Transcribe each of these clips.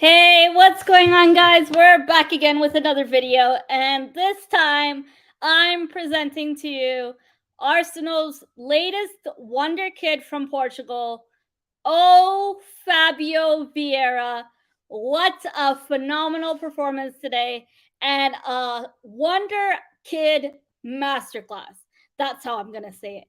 Hey, what's going on, guys? We're back again with another video, and this time I'm presenting to you Arsenal's latest wonder kid from Portugal. Oh, Fabio Vieira. What a phenomenal performance today, and a wonder kid masterclass. That's how I'm gonna say it.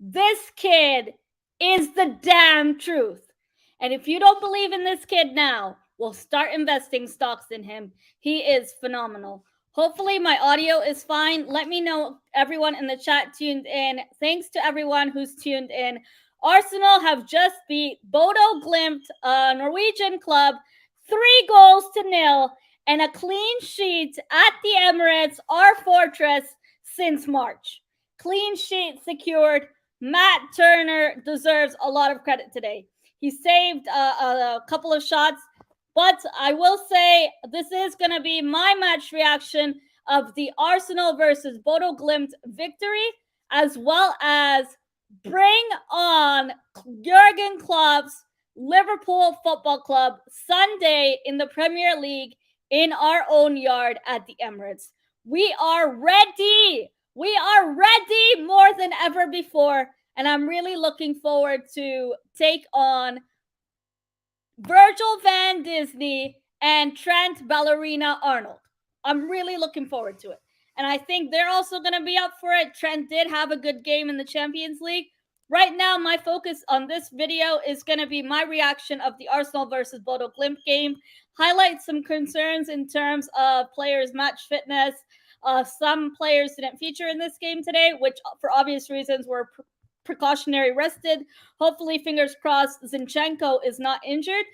This kid is the damn truth. And if you don't believe in this kid now, we'll start investing stocks in him. He is phenomenal. Hopefully, my audio is fine. Let me know, everyone in the chat tuned in. Thanks to everyone who's tuned in. Arsenal have just beat Bodo Glimt, a Norwegian club, 3-0 and a clean sheet at the Emirates, our fortress, since March. Clean sheet secured. Matt Turner deserves a lot of credit today. He saved a couple of shots, but I will say this is going to be my match reaction of the Arsenal versus Bodo Glimt victory, as well as bring on Jurgen Klopp's Liverpool Football Club Sunday in the Premier League in our own yard at the Emirates. We are ready. We are ready more than ever before. And I'm really looking forward to take on Virgil van Disney and Trent Ballerina Arnold. I'm really looking forward to it. And I think they're also going to be up for it. Trent did have a good game in the Champions League. Right now, my focus on this video is going to be my reaction of the Arsenal versus Bodo Glimt game, highlight some concerns in terms of players' match fitness. Some players didn't feature in this game today, which for obvious reasons were precautionary rested. Hopefully, fingers crossed, Zinchenko is not injured.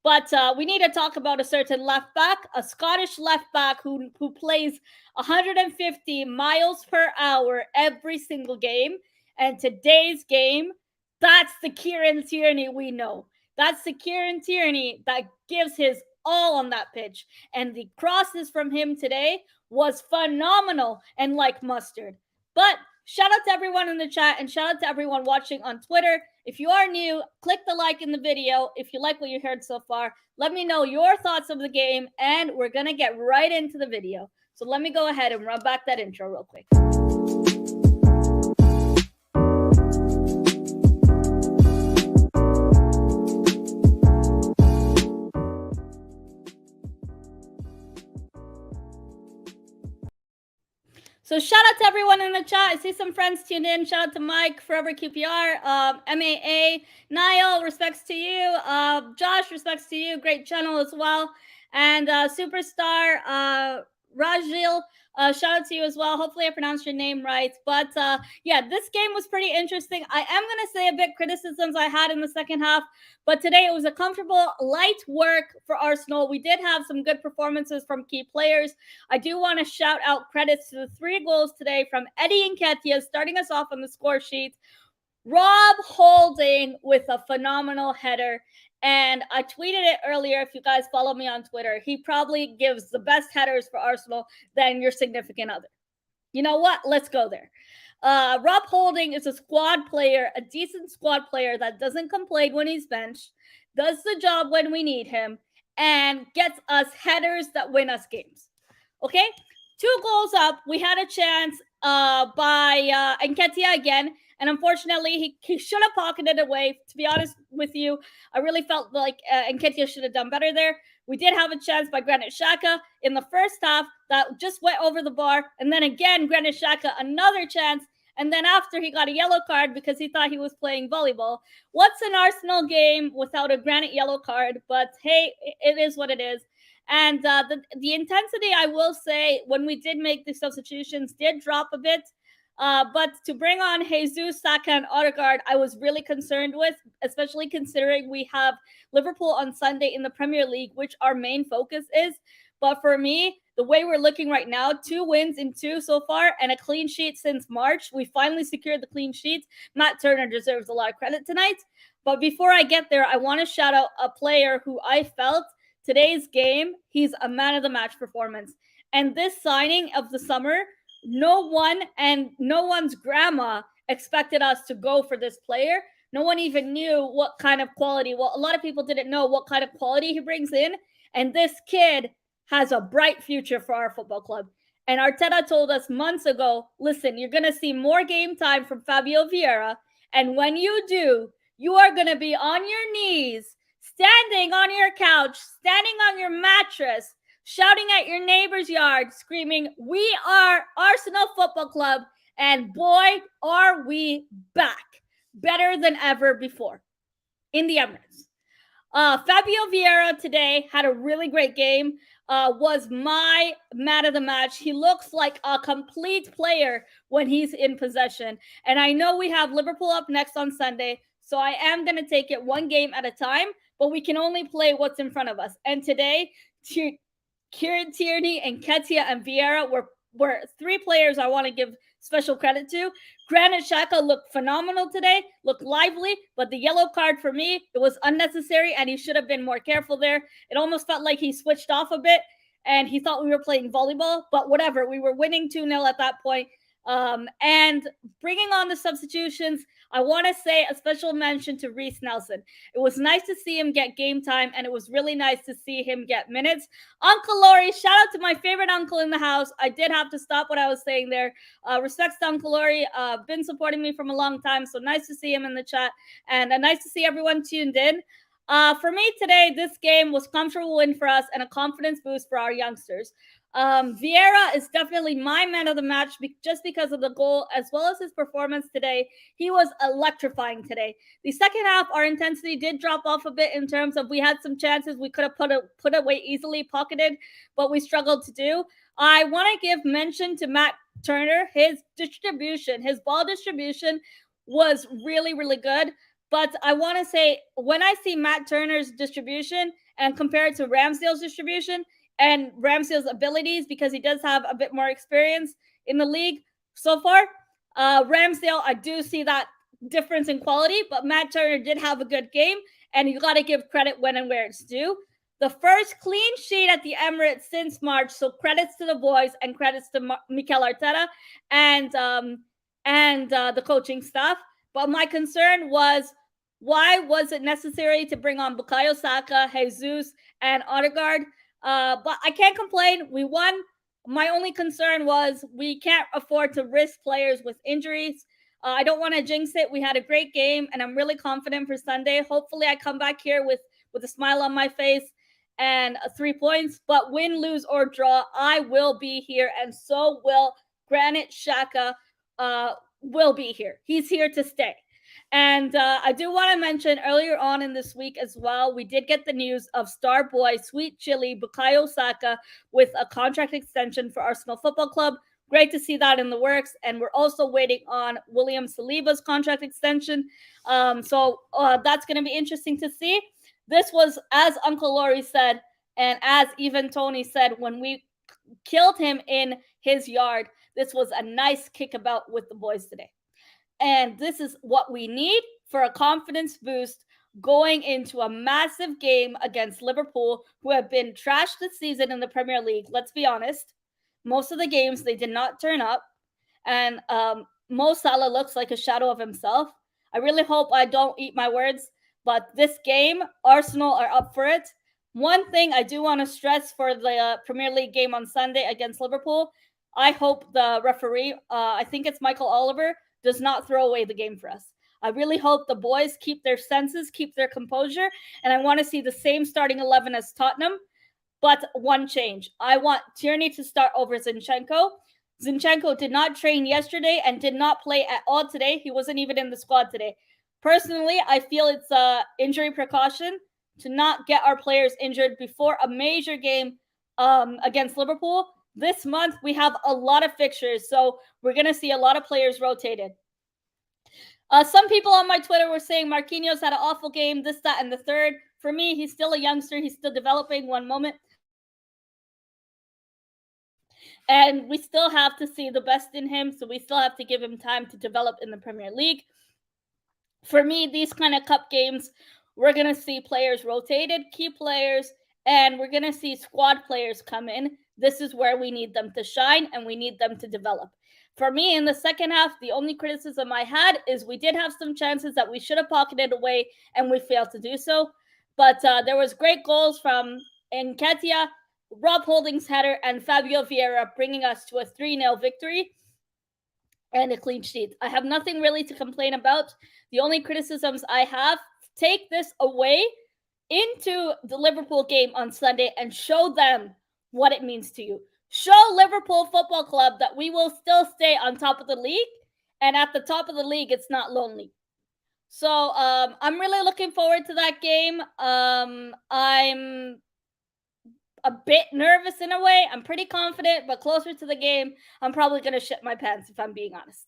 But we need to talk about a certain left back, a Scottish left back who plays 150 miles per hour every single game. And today's game, that's the Kieran Tierney we know. That's the Kieran Tierney that gives his all on that pitch. And the crosses from him today was phenomenal and like mustard. But shout out to everyone in the chat and shout out to everyone watching on Twitter. If you are new, click the like in the video. If you like what you heard so far, let me know your thoughts of the game, and we're going to get right into the video. So let me go ahead and run back that intro real quick. So shout out to everyone in the chat. I see some friends tuned in. Shout out to Mike, Forever QPR, MAA, Niall, respects to you. Josh, respects to you. Great channel as well. And Superstar, Rajil, shout out to you as well. Hopefully I pronounced your name right. But yeah, this game was pretty interesting. I am going to say a bit criticisms I had in the second half. But today it was a comfortable, light work for Arsenal. We did have some good performances from key players. I do want to shout out credits to the 3 goals today from Eddie Nketiah, starting us off on the score sheet. Rob Holding with a phenomenal header. And I tweeted it earlier. If you guys follow me on Twitter, he probably gives the best headers for Arsenal than your significant other. You know what? Let's go there. Rob Holding is a squad player, a decent squad player that doesn't complain when he's benched, does the job when we need him, and gets us headers that win us games. Okay? 2 goals up. We had a chance by Nketiah again. And unfortunately, he should have pocketed it away. To be honest with you, I really felt like Nketiah should have done better there. We did have a chance by Granit Xhaka in the first half that just went over the bar. And then again, Granit Xhaka, another chance. And then after, he got a yellow card because he thought he was playing volleyball. What's an Arsenal game without a Granit yellow card? But hey, it is what it is. And the intensity, I will say, when we did make the substitutions, did drop a bit. But to bring on Jesus, Saka, and Odegaard, I was really concerned with, especially considering we have Liverpool on Sunday in the Premier League, which our main focus is. But for me, the way we're looking right now, 2 wins in 2 so far and a clean sheet since March. We finally secured the clean sheet. Matt Turner deserves a lot of credit tonight. But before I get there, I want to shout out a player who I felt today's game, he's a man of the match performance. And this signing of the summer, no one and no one's grandma expected us to go for this player. No one even knew what kind of quality. Well, a lot of people didn't know what kind of quality he brings in. And this kid has a bright future for our football club. And Arteta told us months ago, listen, you're going to see more game time from Fabio Vieira. And when you do, you are going to be on your knees, standing on your couch, standing on your mattress, shouting at your neighbor's yard, screaming, "We are Arsenal Football Club." And boy, are we back. Better than ever before in the Emirates. Fabio Vieira today had a really great game. Was my man of the match. He looks like a complete player when he's in possession. And I know we have Liverpool up next on Sunday, so I am going to take it one game at a time, but we can only play what's in front of us. And today, Kieran Tierney and Ketia and Vieira were three players I want to give special credit to. Granit Xhaka looked phenomenal today, looked lively, but the yellow card for me, it was unnecessary, and he should have been more careful there. It almost felt like he switched off a bit, and he thought we were playing volleyball, but whatever. We were winning 2-0 at that point. And bringing on the substitutions, I want to say a special mention to Reece Nelson. It was nice to see him get game time, and it was really nice to see him get minutes. Uncle Laurie, shout out to my favorite uncle in the house. I did have to stop what I was saying there. Respects to Uncle Laurie. Been supporting me from a long time, so nice to see him in the chat, and nice to see everyone tuned in. For me today, this game was a comfortable win for us and a confidence boost for our youngsters. Vieira is definitely my man of the match just because of the goal as well as his performance today. He was electrifying today. The second half, our intensity did drop off a bit in terms of we had some chances we could have put away easily, pocketed, but we struggled to do. I want to give mention to Matt Turner. His distribution, his ball distribution was really, really good. But I want to say, when I see Matt Turner's distribution and compare it to Ramsdale's distribution, and Ramsdale's abilities, because he does have a bit more experience in the league so far. Ramsdale, I do see that difference in quality, but Matt Turner did have a good game, and you got to give credit when and where it's due. The first clean sheet at the Emirates since March, so credits to the boys and credits to Mikel Arteta and the coaching staff. But my concern was, why was it necessary to bring on Bukayo Saka, Jesus, and Odegaard? But I can't complain. We won. My only concern was we can't afford to risk players with injuries. I don't want to jinx it. We had a great game, and I'm really confident for Sunday. Hopefully, I come back here with a smile on my face and 3 points. But win, lose, or draw, I will be here, and so will Granit Xhaka will be here. He's here to stay. And I do want to mention earlier on in this week as well, we did get the news of star boy, sweet chili, Bukayo Saka with a contract extension for Arsenal Football Club. Great to see that in the works. And we're also waiting on William Saliba's contract extension. So that's going to be interesting to see. This was, as Uncle Laurie said, and as even Tony said, when we killed him in his yard, this was a nice kickabout with the boys today. And this is what we need for a confidence boost going into a massive game against Liverpool, who have been trashed this season in the Premier League. Let's be honest. Most of the games, they did not turn up. And Mo Salah looks like a shadow of himself. I really hope I don't eat my words. But this game, Arsenal are up for it. One thing I do want to stress for the Premier League game on Sunday against Liverpool, I hope the referee, I think it's Michael Oliver, does not throw away the game for us. I really hope the boys keep their senses, keep their composure, and I want to see the same starting 11 as Tottenham, but one change. I want Tierney to start over Zinchenko. Zinchenko did not train yesterday and did not play at all today. He wasn't even in the squad today. Personally, I feel it's an injury precaution to not get our players injured before a major game against Liverpool. This month, we have a lot of fixtures, so we're going to see a lot of players rotated. Some people on my Twitter were saying Marquinhos had an awful game, this, that, and the third. For me, he's still a youngster. He's still developing one moment. And we still have to see the best in him, so we still have to give him time to develop in the Premier League. For me, these kind of cup games, we're going to see players rotated, key players, and we're going to see squad players come in. This is where we need them to shine and we need them to develop. For me, in the second half, the only criticism I had is we did have some chances that we should have pocketed away and we failed to do so. But there was great goals from Nketiah, Rob Holding's header, and Fabio Vieira bringing us to a 3-0 victory and a clean sheet. I have nothing really to complain about. The only criticisms I have, take this away into the Liverpool game on Sunday and show them what it means to you. Show Liverpool Football Club that we will still stay on top of the league, and at the top of the league, it's not lonely. So I'm really looking forward to that game. I'm a bit nervous in a way. I'm pretty confident, but closer to the game, I'm probably going to shit my pants if I'm being honest.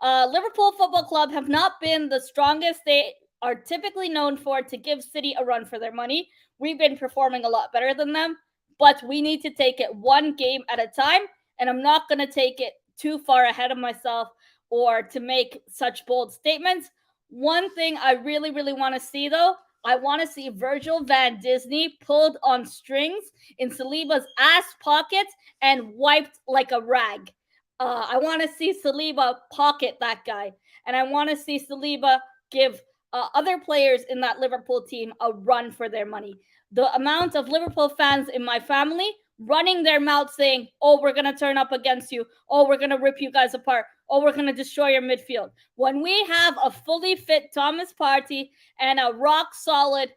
Liverpool Football Club have not been the strongest. They are typically known for to give City a run for their money. We've been performing a lot better than them, but we need to take it one game at a time, and I'm not going to take it too far ahead of myself or to make such bold statements. One thing I really, really want to see, though, I want to see Virgil van Disney pulled on strings in Saliba's ass pockets and wiped like a rag. I want to see Saliba pocket that guy, and I want to see Saliba give other players in that Liverpool team a run for their money. The amount of Liverpool fans in my family running their mouths saying, "Oh, we're going to turn up against you. Oh, we're going to rip you guys apart. Oh, we're going to destroy your midfield." When we have a fully fit Thomas Partey and a rock solid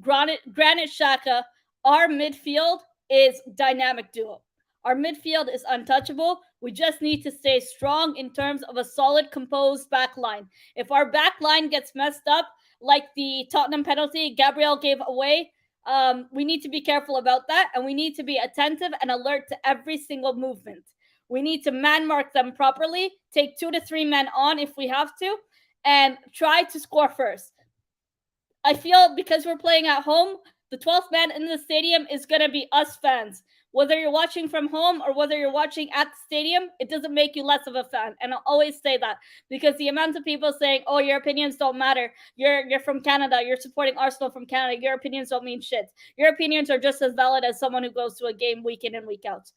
Granit Xhaka, our midfield is dynamic duo. Our midfield is untouchable. We just need to stay strong in terms of a solid, composed back line. If our back line gets messed up, like the Tottenham penalty Gabriel gave away, we need to be careful about that, and we need to be attentive and alert to every single movement. We need to man mark them properly, take 2 to 3 men on if we have to, and try to score first. I feel because we're playing at home, the 12th man in the stadium is going to be us fans. Whether you're watching from home or whether you're watching at the stadium, it doesn't make you less of a fan. And I'll always say that because the amount of people saying, "Oh, your opinions don't matter. You're from Canada. You're supporting Arsenal from Canada. Your opinions don't mean shit." Your opinions are just as valid as someone who goes to a game week in and week out.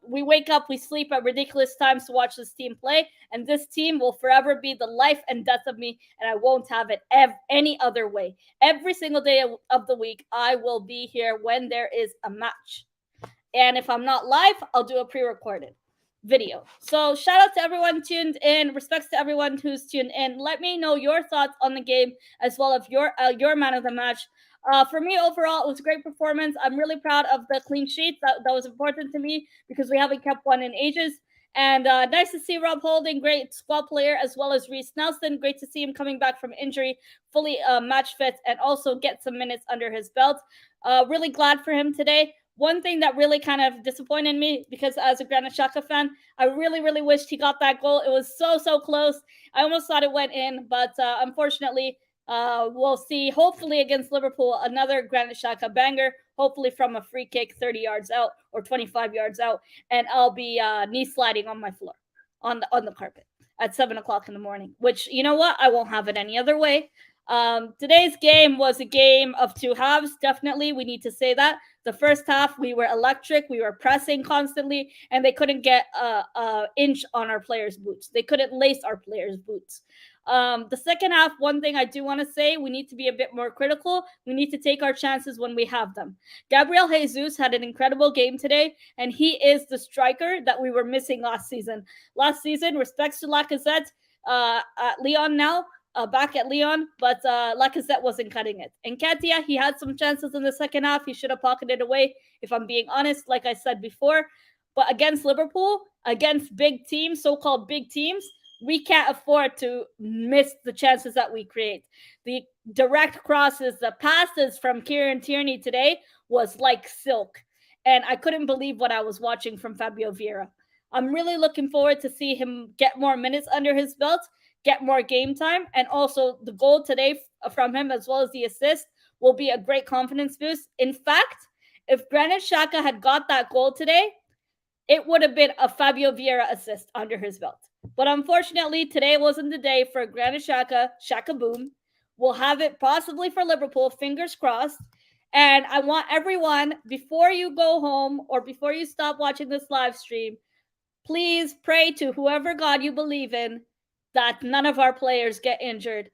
We wake up, we sleep at ridiculous times to watch this team play, and this team will forever be the life and death of me, and I won't have it any other way. Every single day of the week, I will be here when there is a match. And if I'm not live, I'll do a pre-recorded video. So shout out to everyone tuned in. Respects to everyone who's tuned in. Let me know your thoughts on the game as well as your man of the match. For me, overall, it was a great performance. I'm really proud of the clean sheet. That was important to me because we haven't kept one in ages. And nice to see Rob Holding, great squad player, as well as Reece Nelson. Great to see him coming back from injury, fully match fit, and also get some minutes under his belt. Really glad for him today. One thing that really kind of disappointed me, because as a Granit Xhaka fan, I really, really wished he got that goal. It was so close. I almost thought it went in, but unfortunately, we'll see, hopefully against Liverpool, another Granit Xhaka banger, hopefully from a free kick 30 yards out or 25 yards out, and I'll be knee sliding on my floor, on the carpet at 7 o'clock in the morning, which, you know what? I won't have it any other way. Today's game was a game of two halves. Definitely, we need to say that. The first half, we were electric. We were pressing constantly, and they couldn't get an inch on our players' boots. They couldn't lace our players' boots. The second half, one thing I do want to say, we need to be a bit more critical. We need to take our chances when we have them. Gabriel Jesus had an incredible game today, and he is the striker that we were missing last season. Last season, respects to Lacazette at Lyon now. Back at Lyon, but Lacazette wasn't cutting it. And Nketiah, he had some chances in the second half. He should have pocketed away, if I'm being honest, like I said before. But against Liverpool, against big teams, so-called big teams, we can't afford to miss the chances that we create. The direct crosses, the passes from Kieran Tierney today was like silk. And I couldn't believe what I was watching from Fabio Vieira. I'm really looking forward to see him get more minutes under his belt, get more game time, and also the goal today from him, as well as the assist, will be a great confidence boost. In fact, if Granit Xhaka had got that goal today, it would have been a Fabio Vieira assist under his belt. But unfortunately, today wasn't the day for Granit Xhaka. Xhaka boom. We'll have it possibly for Liverpool, fingers crossed. And I want everyone, before you go home or before you stop watching this live stream, please pray to whoever God you believe in that none of our players get injured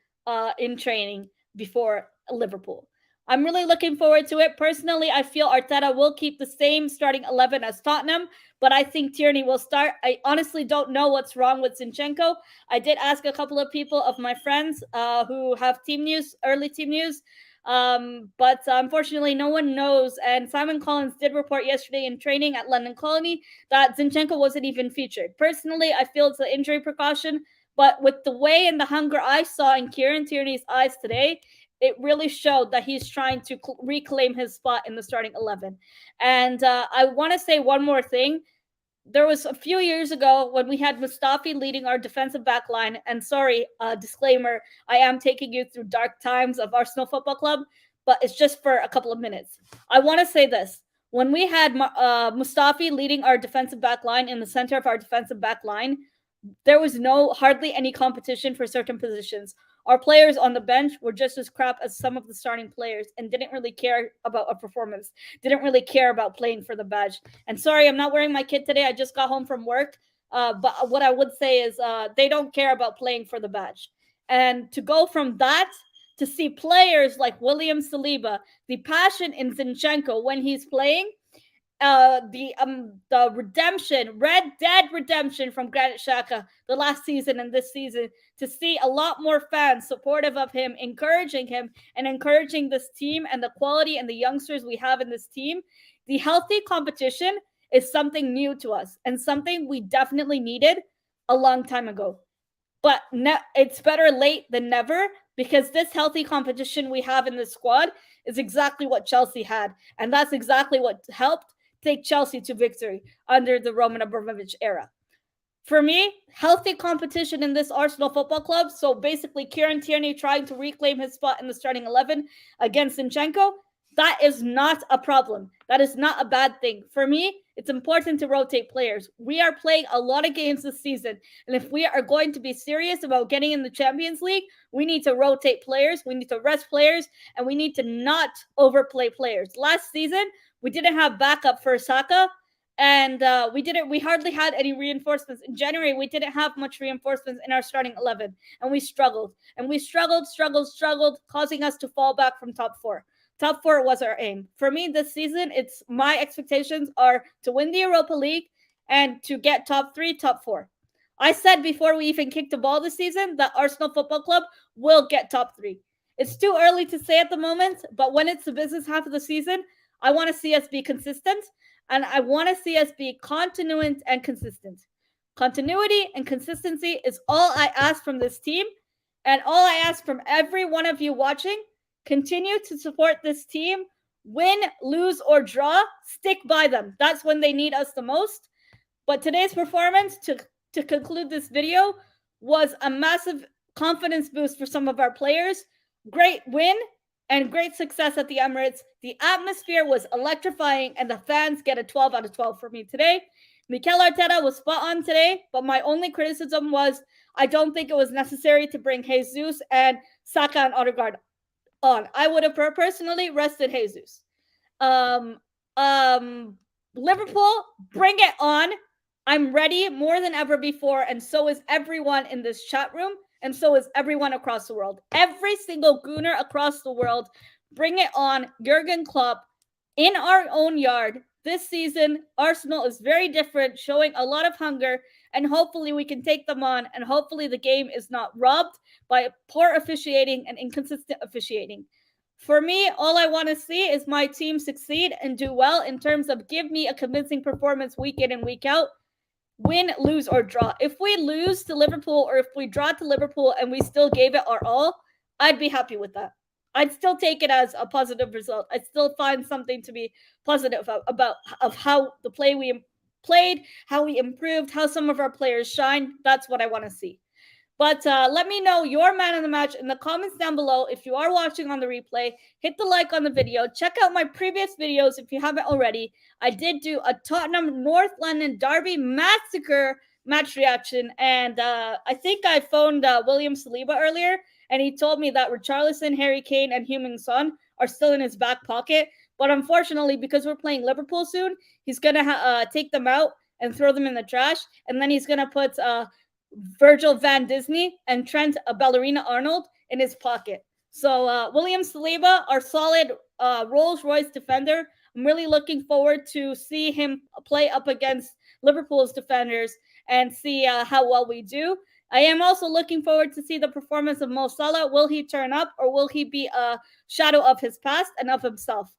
in training before Liverpool. I'm really looking forward to it. Personally, I feel Arteta will keep the same starting 11 as Tottenham, but I think Tierney will start. I honestly don't know what's wrong with Zinchenko. I did ask a couple of people of my friends who have team news, early team news, but unfortunately, no one knows. And Simon Collins did report yesterday in training at London Colony that Zinchenko wasn't even featured. Personally, I feel it's an injury precaution, but with the way and the hunger I saw in Kieran Tierney's eyes today, it really showed that he's trying to reclaim his spot in the starting 11. And I want to say one more thing. There was a few years ago when we had Mustafi leading our defensive back line. And sorry, disclaimer, I am taking you through dark times of Arsenal Football Club, but it's just for a couple of minutes. I want to say this. When we had Mustafi leading our defensive back line in the center of our defensive back line, there was hardly any competition for certain positions. Our players on the bench were just as crap as some of the starting players and didn't really care about a performance, didn't really care about playing for the badge. And sorry, I'm not wearing my kit today. I just got home from work. But what I would say is they don't care about playing for the badge. And to go from that to see players like William Saliba, the passion in Zinchenko when he's playing, the redemption, Red Dead Redemption from Granit Xhaka the last season and this season, to see a lot more fans supportive of him, encouraging him and encouraging this team and the quality and the youngsters we have in this team. The healthy competition is something new to us and something we definitely needed a long time ago. But it's better late than never, because this healthy competition we have in the squad is exactly what Chelsea had. And that's exactly what helped take Chelsea to victory under the Roman Abramovich era. For me, healthy competition in this Arsenal Football Club, so basically Kieran Tierney trying to reclaim his spot in the starting 11 against Zinchenko, that is not a problem. That is not a bad thing. For me, it's important to rotate players. We are playing a lot of games this season, and if we are going to be serious about getting in the Champions League, we need to rotate players, we need to rest players, and we need to not overplay players. Last season, we didn't have backup for Saka, and we hardly had any reinforcements. In January, we didn't have much reinforcements in our starting 11, and we struggled, struggled, causing us to fall back from top four. Top four was our aim. For me, this season, my expectations are to win the Europa League and to get top 3, top 4. I said before we even kicked the ball this season that Arsenal Football Club will get top 3. It's too early to say at the moment, but when it's the business half of the season, I want to see us be consistent, and I want to see us be continuant and consistent. Continuity and consistency is all I ask from this team, and all I ask from every one of you watching. Continue to support this team. Win, lose, or draw, stick by them. That's when they need us the most. But today's performance, to conclude this video, was a massive confidence boost for some of our players. Great win and great success at the Emirates. The atmosphere was electrifying, and the fans get a 12 out of 12 for me today. Mikel Arteta was spot on today, but my only criticism was I don't think it was necessary to bring Jesus and Saka and Odegaard on. I would have personally rested Jesus. Liverpool, bring it on. I'm ready more than ever before, and so is everyone in this chat room, and so is everyone across the world. Every single gooner across the world, bring it on. Jurgen Klopp in our own yard. This season, Arsenal is very different, showing a lot of hunger, and hopefully we can take them on, and hopefully the game is not robbed by poor officiating and inconsistent officiating. For me, all I want to see is my team succeed and do well in terms of give me a convincing performance week in and week out. Win, lose, or draw. If we lose to Liverpool or if we draw to Liverpool and we still gave it our all, I'd be happy with that. I'd still take it as a positive result. I'd still find something to be positive about how the play we played, how we improved, how some of our players shined. That's what I want to see. But let me know your man of the match in the comments down below. If you are watching on the replay, hit the like on the video. Check out my previous videos if you haven't already. I did do a Tottenham North London Derby massacre match reaction. And I think I phoned William Saliba earlier, and he told me that Richarlison, Harry Kane, and Heung-min Son are still in his back pocket. But unfortunately, because we're playing Liverpool soon, he's going to take them out and throw them in the trash. And then he's going to put Virgil van Disney and Trent Ballerina Arnold in his pocket. So William Saliba, our solid Rolls-Royce defender. I'm really looking forward to see him play up against Liverpool's defenders and see how well we do. I am also looking forward to see the performance of Mo Salah. Will he turn up, or will he be a shadow of his past and of himself?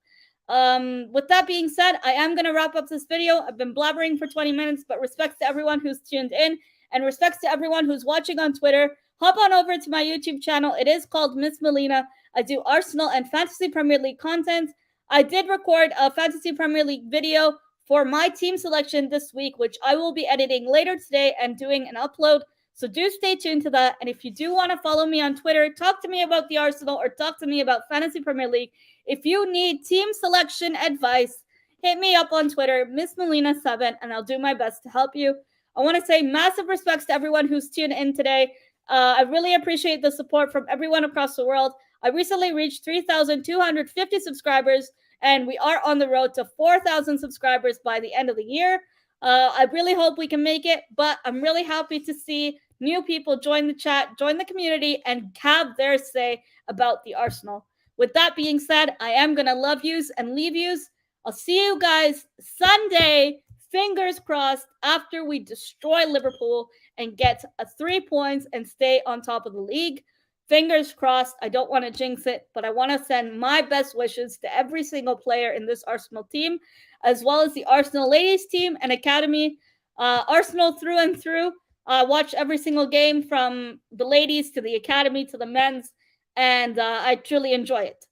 With that being said, I am going to wrap up this video. I've been blabbering for 20 minutes, but respects to everyone who's tuned in and respects to everyone who's watching on Twitter. Hop on over to my YouTube channel. It is called Miss Melina. I do Arsenal and Fantasy Premier League content. I did record a Fantasy Premier League video for my team selection this week, which I will be editing later today and doing an upload. So do stay tuned to that. And if you do want to follow me on Twitter, talk to me about the Arsenal or talk to me about Fantasy Premier League. If you need team selection advice, hit me up on Twitter, Miss Melina7, and I'll do my best to help you. I want to say massive respects to everyone who's tuned in today. I really appreciate the support from everyone across the world. I recently reached 3,250 subscribers, and we are on the road to 4,000 subscribers by the end of the year. I really hope we can make it, but I'm really happy to see new people join the chat, join the community, and have their say about the Arsenal. With that being said, I am going to love yous and leave yous. I'll see you guys Sunday, fingers crossed, after we destroy Liverpool and get 3 points and stay on top of the league. Fingers crossed. I don't want to jinx it, but I want to send my best wishes to every single player in this Arsenal team, as well as the Arsenal ladies team and academy. Arsenal through and through. Watch every single game from the ladies to the academy to the men's, and I truly enjoy it.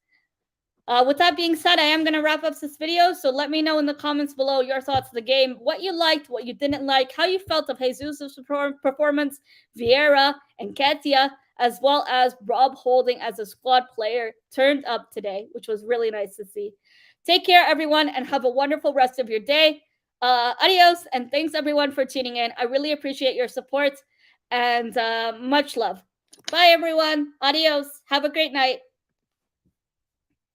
With that being said, I am going to wrap up this video, so let me know in the comments below your thoughts of the game, what you liked, what you didn't like, how you felt of Jesus' performance, Vieira and Katia, as well as Rob Holding as a squad player turned up today, which was really nice to see. Take care, everyone, and have a wonderful rest of your day. Adios, and thanks, everyone, for tuning in. I really appreciate your support, and much love. Bye, everyone. Adios. Have a great night.